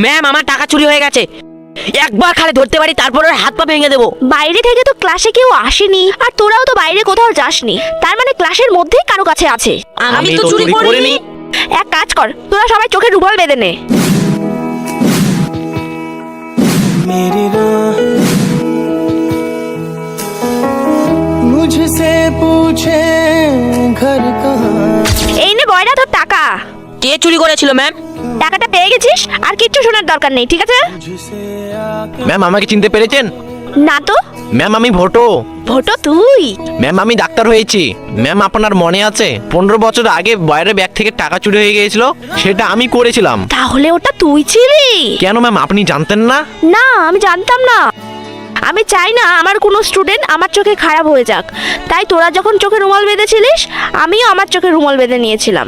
Ma'am আমার টাকা চুরি হয়ে গেছে, একবার খালে ধরতে পারি তারপর ওর হাত পা ভেঙে দেবো। বাইরে থেকে তো ক্লাসে কেউ আসেনি, আর তোরাও তো বাইরে কোথাও যাসনি, তার মানে ক্লাসের মধ্যেই কারো কাছে আছে। আমি তো চুরি করিনি। এক কাজ কর, তোরা সবাই চোখে রুমাল বেঁধে নে। मेरी राह मुझसे पूछे घर कहाँ। এই নে বয়রা তোর টাকা। কে চুরি করেছিল ম্যাম? টাকাটা পেয়ে গেছিস, আর কিচ্ছু শোনার দরকার নেই, ঠিক আছে? ম্যাম আমাকে চিনতে পেরেছেন? না তো। ম্যাম আমি ভোটো। ভোটো তুই? ম্যাম আমি ডাক্তার হয়েছি। ম্যাম আপনার মনে আছে 15 বছর আগে বাইরের ব্যাগ থেকে টাকা চুরি হয়ে গিয়েছিল? সেটা আমি করেছিলাম। তাহলে ওটা তুই ছিলি? কেন ম্যাম আপনি জানতেন না? না, আমি জানতাম না। আমি চাই না আমার কোনো স্টুডেন্ট আমার চোখে খারাপ হয়ে যাক, তাই তোরা যখন চোখে রুমাল বেঁধেছিলিস আমিও আমার চোখে রুমাল বেঁধে নিয়েছিলাম।